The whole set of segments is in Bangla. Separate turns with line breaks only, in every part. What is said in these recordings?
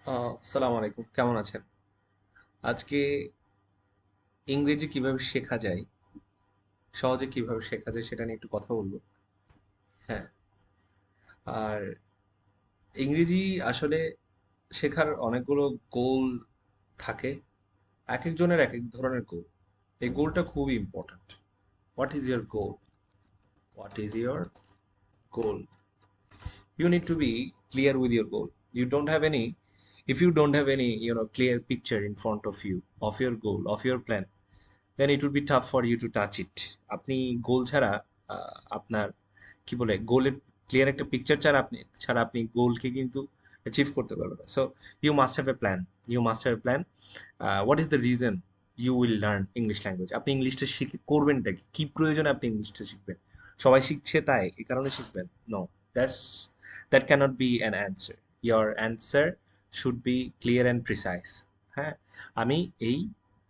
সালাম আলাইকুম, কেমন আছেন? আজকে ইংরেজি কিভাবে শেখা যায়, সহজে কিভাবে শেখা যায় সেটা নিয়ে একটু কথা বলবো। হ্যাঁ, আর ইংরেজি আসলে শেখার অনেকগুলো গোল থাকে। এক একজনের এক এক ধরনের গোল। এই গোলটা খুবই important. What is your goal? What is your goal? You need to be clear with your goal. You don't have any, if you don't have any, clear picture in front of you of your goal, of your plan, then it will be tough for you to touch it. আপনি গোল ছাড়া আপনার কি বলে গোলের ক্লিয়ার একটা পিকচার ছাড়া আপনি গোলকে কিন্তু অ্যাচিভ করতে পারবেন না। So you must have a plan. You must have a plan. What is the reason you will learn English language? আপনি ইংলিশটা শিখে করবেনটা কি? কি প্রয়োজনে আপনি ইংলিশটা শিখবেন? সবাই শিখছে তাই এই কারণে শিখবেন? No, that's that cannot be an answer. Your answer should be clear and precise. হ্যাঁ, আমি এই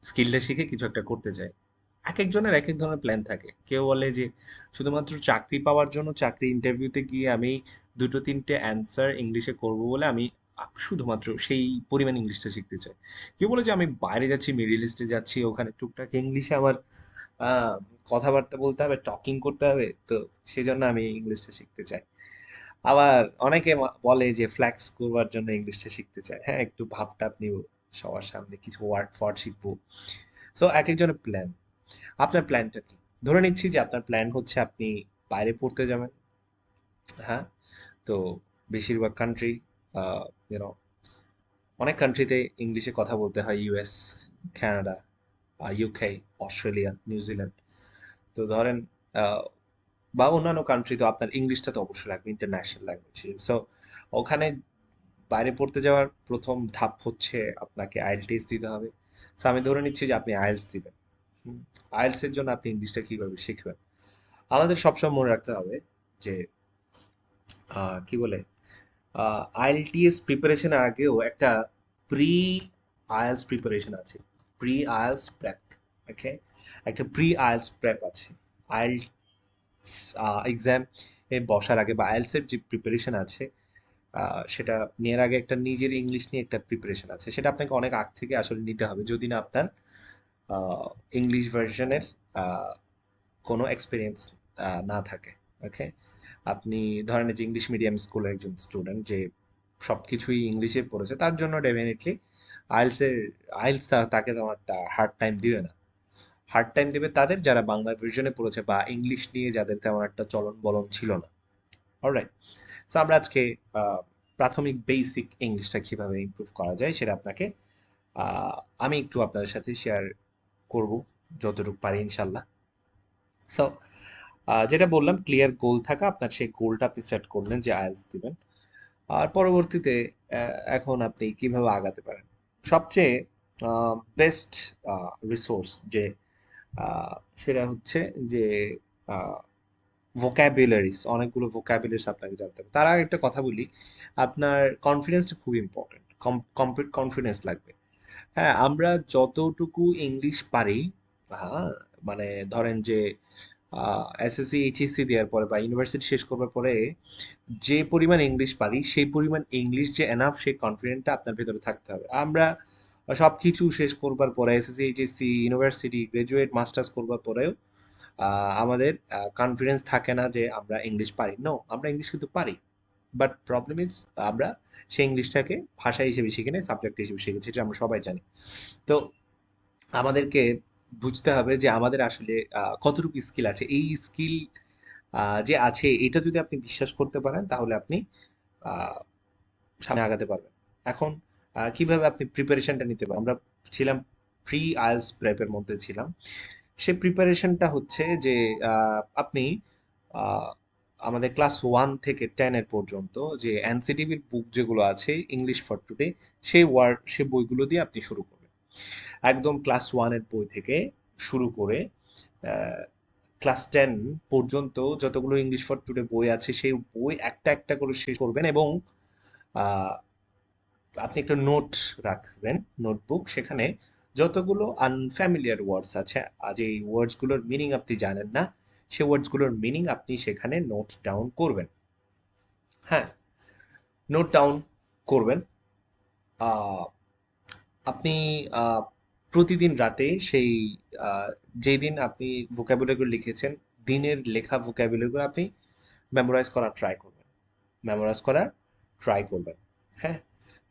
স্কিলটা শিখে কিছু একটা করতে চাই। এক একজনের এক এক ধরনের প্ল্যান থাকে। কেউ বলে যে শুধুমাত্র চাকরি পাওয়ার জন্য চাকরি ইন্টারভিউতে গিয়ে আমি দুটো তিনটে অ্যান্সার ইংলিশে করব বলে আমি শুধুমাত্র সেই পরিমাণ ইংলিশটা শিখতে চাই। কেউ বলে যে আমি বাইরে যাচ্ছি, মিডিল ইস্টে যাচ্ছি, ওখানে টুকটাক ইংলিশে আমার আহ, কথাবার্তা বলতে হবে, টকিং করতে হবে, তো সেই জন্য আমি ইংলিশটা শিখতে চাই। আবার অনেকে বলে যে ফ্ল্যাক্স করবার জন্য ইংলিশটা শিখতে চায়, হ্যাঁ একটু ভাব টাপ নিব, সবার সামনে কিছু ওয়ার্ড ফওয়ার্ড শিখবো। সো এক একজনের প্ল্যান। আপনার প্ল্যানটা কি? ধরে নিচ্ছি যে আপনার প্ল্যান হচ্ছে আপনি বাইরে পড়তে যাবেন। হ্যাঁ, তো বেশিরভাগ কান্ট্রি, ইউনো অনেক কান্ট্রিতে ইংলিশে কথা বলতে হয়। US, Canada, UK, Australia, New Zealand. তো ধরেন আহ, বা অন্যান্য কান্ট্রি, তো আপনার ইংলিশটা তো অবশ্যই লাগবে, ইন্টারন্যাশনাল ল্যাঙ্গুয়েজ। সো ওখানে বাইরে পড়তে যাওয়ার প্রথম ধাপ হচ্ছে আপনাকে আইএলটিএস দিতে হবে। সো আমি ধরে নিচ্ছি যে আপনি আইএলটিএস দিবেন। আইএলটিএস এর জন্য আপনি ইংলিশটা কিভাবে শিখবেন? আমাদের সবসময় মনে রাখতে হবে যে কি বলে আইএলটিএস প্রিপারেশনের আগেও একটা প্রি আইএলস প্রিপারেশন আছে। Pre IELTS prep. ওকে, একটা প্রি আইএলস প্রেপ আছে। আইএলস এক্সাম এ বসার আগে বা আইএলস এর যে প্রিপারেশন আছে, সেটা নেওয়ার আগে একটা নিজের ইংলিশ নিয়ে একটা প্রিপারেশন আছে। সেটা আপনাকে অনেক আগ থেকে আসলে নিতে হবে যদি না আপনার ইংলিশ ভার্সনের কোনো এক্সপিরিয়েন্স না থাকে। ওকে, আপনি ধরেন যে ইংলিশ মিডিয়াম স্কুলের একজন স্টুডেন্ট যে সব কিছুই ইংলিশে পড়েছে, তার জন্য ডেফিনেটলি আইএলসের আইএলস তাকে তেমন একটা হার্ড টাইম দিবে না। হার্ড টাইম দেবে তাদের যারা বাংলা ভার্সনে পড়েছে বা ইংলিশ নিয়ে যাদের তেমন একটা চলন বলন ছিল না। অলরাইট, সো আমরা আজকে আহ, প্রাথমিক বেসিক ইংলিশটা কিভাবে ইমপ্রুভ করা যায় সেটা আপনাকে আহ, আমি একটু আপনাদের সাথে শেয়ার করব যতটুকু পারি ইনশাল্লাহ। সো যেটা বললাম, ক্লিয়ার গোল থাকা, আপনার সেই গোলটা আপনি সেট করলেন যে আইএলটিএস দিবেন। আর পরবর্তীতে এখন আপনি কিভাবে আগাতে পারেন? সবচেয়ে বেস্ট রিসোর্স যে আহ, সেটা হচ্ছে যে ভোক্যাবুলারিজ, অনেকগুলো ভোক্যাবুলারিজ আপনাকে জানতে হবে। তার আগে একটা কথা বলি, আপনার কনফিডেন্সটা খুব ইম্পর্টেন্ট। কমপ্লিট কনফিডেন্স লাগবে। হ্যাঁ, আমরা যতটুকু ইংলিশ পারি, হ্যাঁ, মানে ধরেন যে এসএসসি এইচএসসি দেওয়ার পরে বা ইউনিভার্সিটি শেষ করবার পরে যে পরিমাণ ইংলিশ পারি সেই পরিমাণ ইংলিশ যে এনাফ, সেই কনফিডেন্টটা আপনার ভেতরে থাকতে হবে। আমরা সব কিছু শেষ করবার পরে SSC HSC university graduate masters করবার পরেও আমাদের কনফিডেন্স থাকে না যে আমরা ইংলিশ পারি। নো, আমরা ইংলিশ কিন্তু পারি, বাট প্রবলেম ইজ আমরা সেই ইংলিশটাকে ভাষা হিসেবে শিখে নেই, সাবজেক্ট হিসেবে শিখেছি, এটা আমরা সবাই জানি। তো আমাদেরকে বুঝতে হবে যে আমাদের আসলে কতটুকু স্কিল আছে। এই স্কিল যে আছে এটা যদি আপনি বিশ্বাস করতে পারেন তাহলে আপনি আহ, সামনে আগাতে পারবেন। এখন কিভাবে আপনি প্রিপারেশনটা নিতে পারেন? আমরা ছিলাম প্রি আইএলস প্রেপের মধ্যে ছিলাম। সে প্রিপারেশনটা হচ্ছে যে আপনি আহ, আমাদের ক্লাস 1 থেকে 10 এর পর্যন্ত যে এনসিটিভির বুক যেগুলো আছে, ইংলিশ ফর টুডে, সেই বইগুলো দিয়ে আপনি শুরু করবেন। একদম ক্লাস 1 এর বই থেকে শুরু করে ক্লাস 10 পর্যন্ত যতগুলো ইংলিশ ফর টুডে বই আছে সেই বই একটা একটা করে শেষ করবেন। এবং আহ, আপনি একটা নোট রাখবেন, নোটবুক, সেখানে যতগুলো আনফ্যামিলিয়ার ওয়ার্ডস আছে, আজ এই ওয়ার্ডসগুলোর মিনিং আপনি জানেন না, সেই ওয়ার্ডসগুলোর মিনিং আপনি সেখানে নোট ডাউন করবেন। হ্যাঁ, নোট ডাউন করবেন। আহ, আপনি আহ, প্রতিদিন রাতে সেই আহ, যেই দিন আপনি ভোকাবুলারিগুলো লিখেছেন, দিনের লেখা ভোকাবুলারিগুলো আপনি মেমোরাইজ করার ট্রাই করবেন। হ্যাঁ,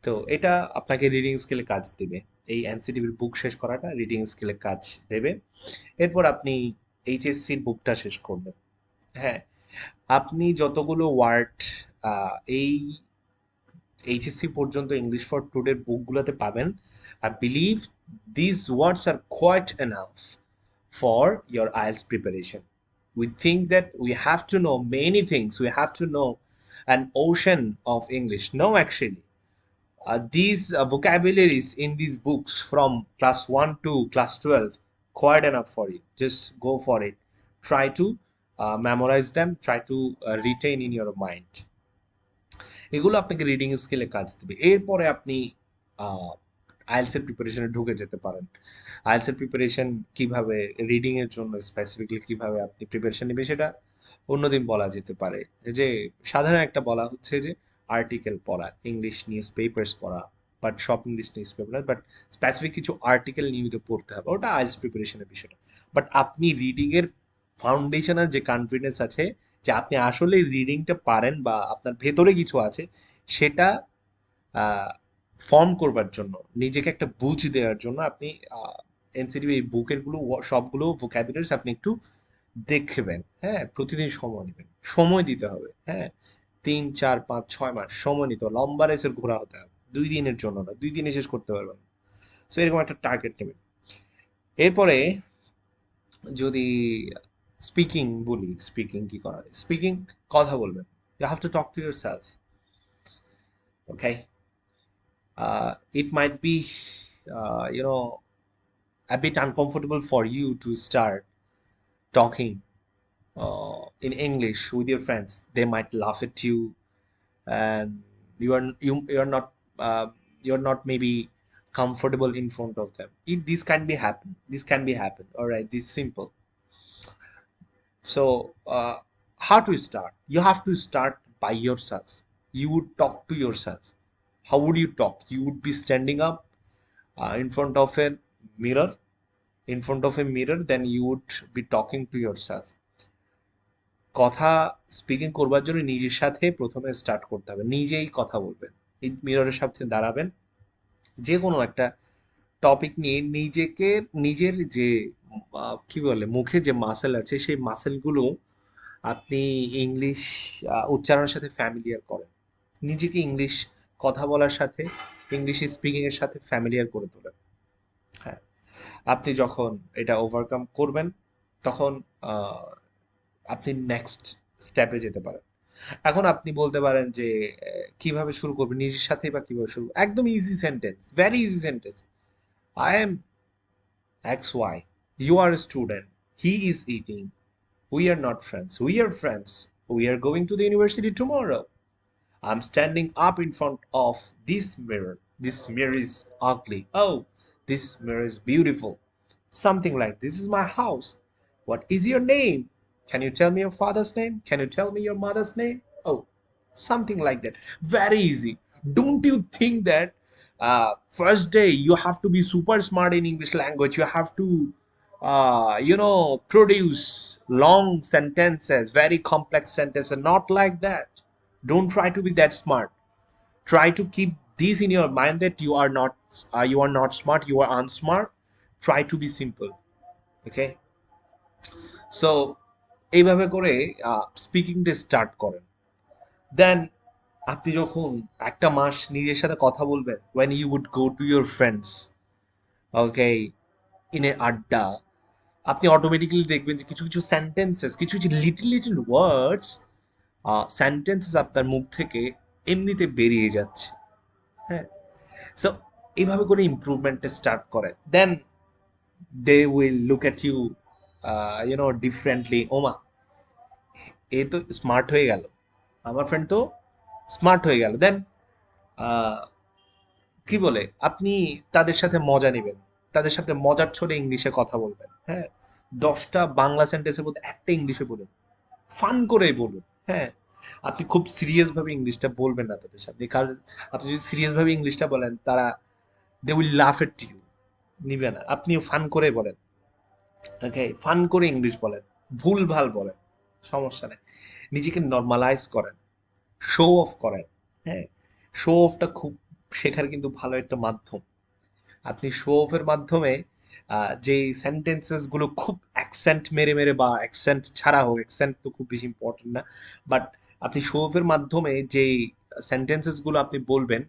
তো এটা আপনাকে রিডিং স্কিলে কাজ দেবে। এই এনসিটিভির বুক শেষ করাটা রিডিং স্কিলে কাজ দেবে। এরপর আপনি এইচএসসির বুকটা শেষ করবেন। হ্যাঁ, আপনি যতগুলো ওয়ার্ড এই এইচএসসি পর্যন্ত ইংলিশ ফর টুডের বুকগুলোতে পাবেন, I believe this words are quite enough for your IELTS preparation. We think that we have to know many things. We have to know an ocean of English. No, actually, these vocabularies in these books from class 1 to class 12 quite enough for you. Just go for it. Try to memorize them. Try to retain in your mind. এগুলো আপনাকে রিডিং স্কিলে কাজ দেবে। এরপরে আপনি আইএলস এর প্রিপারেশনে ঢুকে যেতে পারেন। আইএলস এর প্রিপারেশন কিভাবে, রিডিং এর জন্য স্পেসিফিকলি কিভাবে আপনি প্রিপারেশন নেবেন সেটা অন্যদিন বলা যেতে পারে। যে সাধারণ একটা বলা হচ্ছে যে আর্টিকেল পড়া, ইংলিশ নিউজ পেপার্স পড়া, বাট সব ইংলিশ নিউজ পেপার না, বাট স্পেসিফিক কিছু আর্টিকেল নিয়মিত পড়তে হবে, ওটা আইএলস প্রিপারেশনের বিষয়টা। বাট আপনি রিডিং এর ফাউন্ডেশনাল যে কনফিডেন্স আছে যে আপনি আসলে রিডিংটা পারেন বা আপনার ভেতরে কিছু আছে, সেটা ফর্ম করবার জন্য, নিজেকে একটা বুঝ দেওয়ার জন্য আপনি এনসিটিভি এই বুকের গুলো সবগুলো ভোকাবুলারিজ আপনি একটু দেখবেন। হ্যাঁ, প্রতিদিন সময় নেবেন, সময় দিতে হবে। হ্যাঁ, 3 4 5 6 মাস সময় নিতে হবে। লম্বা রেসের ঘোরা হতে হবে, 2 দিনের জন্য না, 2 দিনে শেষ করতে পারবেন। সো এরকম একটা টার্গেট নেবেন। এরপরে যদি স্পিকিং বলি, স্পিকিং কি করা হয়? স্পিকিং, কথা বলবেন। You have to talk to yourself. Okay, it might be you know, a bit uncomfortable for you to start talking in English with your friends. They might laugh at you, and you're not uh, you're not maybe comfortable in front of them. This can be happen. This can be happen. All right, this is simple. So how to start? You have to start by yourself. You would talk to yourself. How would you talk? You would be standing up in front of a mirror, then you would be talking to yourself. কথা স্পিকিং করবার জন্য নিজের সাথে প্রথমে স্টার্ট করতে হবে, নিজেই কথা বলবেন। এই মিররের সাথে দাঁড়াবেন, যে কোনো একটা টপিক নিয়ে নিজেকে, নিজের যে কি বলে মুখের যে মাসেল আছে সেই মাসেলগুলো আপনি ইংলিশ উচ্চারণের সাথে ফ্যামিলিয়ার করেন। নিজেকে ইংলিশ কথা বলার সাথে, ইংলিশ স্পিকিং এর সাথে ফ্যামিলিয়ার করে তোলেন। হ্যাঁ, আপনি যখন এটা ওভারকাম করবেন, তখন আহ, আপনি নেক্সট স্টেপে যেতে পারেন। এখন আপনি বলতে পারেন যে কিভাবে শুরু করবেন, নিজের সাথেই বা কিভাবে শুরু? একদম easy sentence, very easy sentence. I am X Y, you are a student, he is eating, we are not friends, we are friends, we are going to the university tomorrow, I'm standing up in front of this mirror. This mirror is ugly. Oh, this mirror is beautiful. Something like, this is my house. What is your name? Can you tell me your father's name? Can you tell me your mother's name? Oh, something like that. Very easy. Don't you think that first day you have to be super smart in English language? You have to, produce long sentences, very complex sentences. Not like that. Don't try to be that smart. Try to keep this in your mind that you are not smart, you are unsmart. Try to be simple. Okay, so এইভাবে করে স্পিকিংটা স্টার্ট করেন। দেন আপনি যখন একটা মাস নিজের সাথে কথা বলবেন, when you would go to your friends, okay, in a আড্ডা, আপনি অটোমেটিক্যালি দেখবেন যে কিছু কিছু সেন্টেন্সেস, কিছু কিছু লিটল লিটল ওয়ার্ডস, সেন্টেন্সেস আপনার মুখ থেকে এমনিতে বেরিয়ে যাচ্ছে। হ্যাঁ, সো এইভাবে করে ইমপ্রুভমেন্টটা স্টার্ট করে। Then they will look at you differently. ওমা, এ তো স্মার্ট হয়ে গেল, আমার ফ্রেন্ড তো স্মার্ট হয়ে গেল। দেন কি বলে, আপনি তাদের সাথে মজা নেবেন, তাদের সাথে মজার ছলে ইংলিশে কথা বলবেন। হ্যাঁ, 10টা বাংলা সেন্টেন্সের মধ্যে একটা ইংলিশে বলুন, ফান করে বলুন। হ্যাঁ, আপনি খুব সিরিয়াস ভাবে ইংলিশটা বলবেন না তাদের সাথে, কারণ আপনি যদি সিরিয়াস ভাবে ইংলিশটা বলেন, তারা দে উইল লাফ এট ইউ, নিবে না। আপনিও ফান করে বলেন, ওকে, ফান করে ইংলিশ বলেন, ভুল ভাল বলেন, সমস্যা নেই। নিজেকে নর্মালাইজ করেন, শো অফ করেন। হ্যাঁ, শো অফটা খুব শেখার কিন্তু ভালো একটা মাধ্যম। আপনি শো অফের মাধ্যমে যে সেন্টেন্সেস গুলো খুব অ্যাকসেন্ট মেরে মেরে, বা অ্যাকসেন্ট ছাড়া হোক, অ্যাকসেন্ট তো খুব বেশি ইম্পর্টেন্ট না, বাট আপনি শো অফের মাধ্যমে যেই সেন্টেন্সেস গুলো আপনি বলবেন,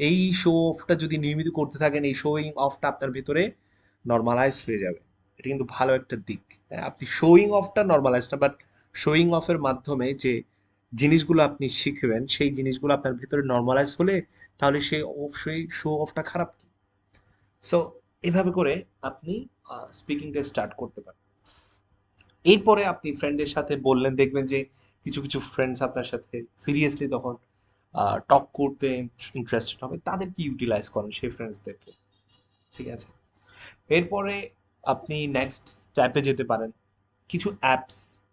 এই শো অফটা যদি নিয়মিত করতে থাকেন, এই শোয়িং অফটা আপনার ভিতরে নর্মালাইজ হয়ে যাবে। এটা কিন্তু ভালো একটা দিক। হ্যাঁ, আপনি শোয়িং অফটা নর্মালাইজ না, বাট শোয়িং অফের মাধ্যমে যে জিনিসগুলো আপনি শিখবেন, সেই জিনিসগুলো আপনার ভিতরে নর্মালাইজ হলে, তাহলে সেই অবশ্যই শো অফটা খারাপ কি? সো এভাবে করে আপনি স্পিকিংটা স্টার্ট করতে পারেন। এরপরে আপনি ফ্রেন্ডের সাথে বললেন, দেখবেন যে কিছু কিছু ফ্রেন্ডস আপনার সাথে সিরিয়াসলি তখন টক করতে ইন্টারেস্টেড হবে, তাদেরকে ইউটিলাইজ করেন সেই ফ্রেন্ডসদেরকে। ঠিক আছে, এরপরে আপনি নেক্সট স্টেপে যেতে পারেন। কিছু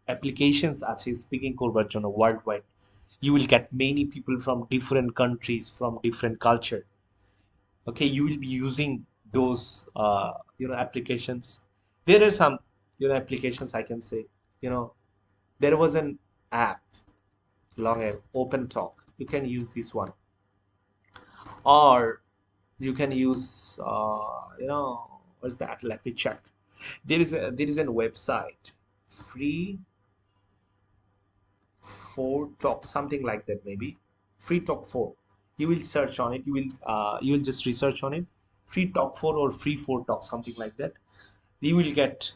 অ্যাপ্লিকেশনস আছে স্পিকিং করবার জন্য world wide. You will get many people from different countries, from different culture. Okay, you will be using those applications. There are some applications, I can say. you know there was an app long ago, Open Talk. You can use this one, or you can use what's that, let me check. There is a website, free four talk, something like that, maybe free talk 4. You will search on it, you will just research on it, free talk 4 or free 4 talk, something like that. You will get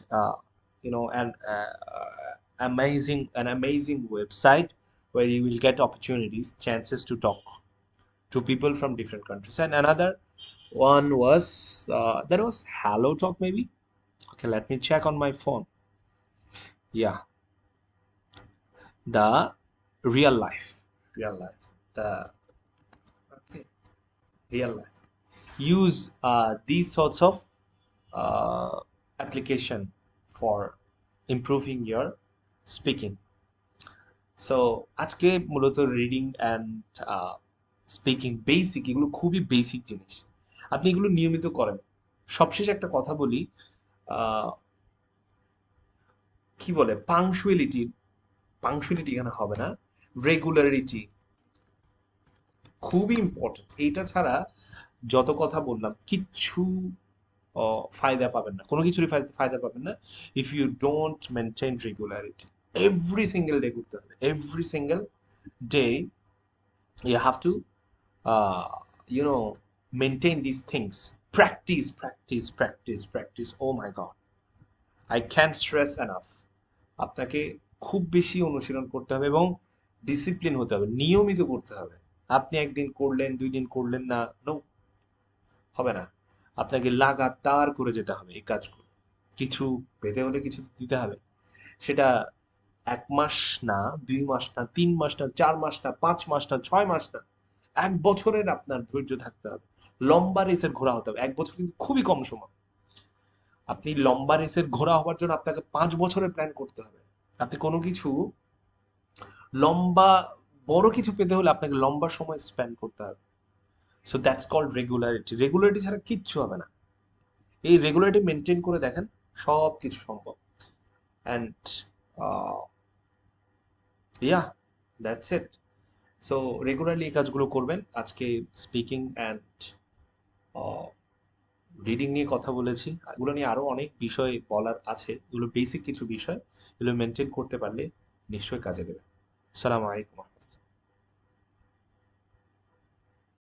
an amazing website where you will get opportunities, chances to talk to people from different countries. And another one was, there was Hello Talk, maybe. Okay, let me check on my phone. Yeah, the real life, the okay, real life. Use these sorts of uh, application for improving your speaking. So আজকে মূলত রিডিং অ্যান্ড স্পিকিং বেসিক, এগুলো খুবই বেসিক জিনিস। আপনি এগুলো নিয়মিত করেন। সবশেষে একটা কথা বলি, আহ, কি বলে, পাংচুয়ালিটি, পাংচুয়ালিটি এখানে হবে না, রেগুলারিটি খুবই ইম্পর্টেন্ট। এইটা ছাড়া যত কথা বললাম, কিচ্ছু ফায়দা পাবেন না, কোনো কিছুরই ফায়দা পাবেন না, if you don't maintain regularity. Every single day করতে হবে, every single day you have to uh, you know maintain these things. Practice. Oh my god, I can't stress enough. আপনাকে খুব বেশি অনুশীলন করতে হবে এবং ডিসিপ্লিন হতে হবে, নিয়মিত করতে হবে। আপনি একদিন করলেন, 2 দিন করলেন না, নো, হবে না। আপনাকে লাগাতার করে যেতে হবে এই কাজগুলো। কিছু পেতে হলে কিছু দিতে হবে। সেটা 1 মাস না, 2 মাস না, 3 মাস না, 4 মাস না, 5 মাস না, 6 মাস না, 1 বছরের আপনার ধৈর্য থাকতে হবে। লম্বা রেসের ঘোড়া হতে হবে। 1 বছর কিন্তু খুবই কম সময়। আপনি লম্বা রেসের ঘোড়া হওয়ার জন্য আপনাকে 5 বছরের প্ল্যান করতে হবে। আপনি কোনো কিছু লম্বা, বড় কিছু পেতে হলে আপনাকে লম্বা সময় স্পেন্ড করতে হবে। So that's called regularity. Regularity ছাড়া কিচ্ছু হবে না। এই রেগুলারিটি মেনটেন করে দেখেন, সব কিছু সম্ভব। And yeah, that's it. So regularly এই কাজগুলো করবেন। আজকে স্পিকিং অ্যান্ড রিডিং নিয়ে কথা বলেছি। এগুলো নিয়ে আরো অনেক বিষয় বলার আছে, এগুলো বেসিক কিছু বিষয়, এগুলো মেনটেন করতে পারলে নিশ্চয়ই কাজে দেবে। সালাম আলাইকুম।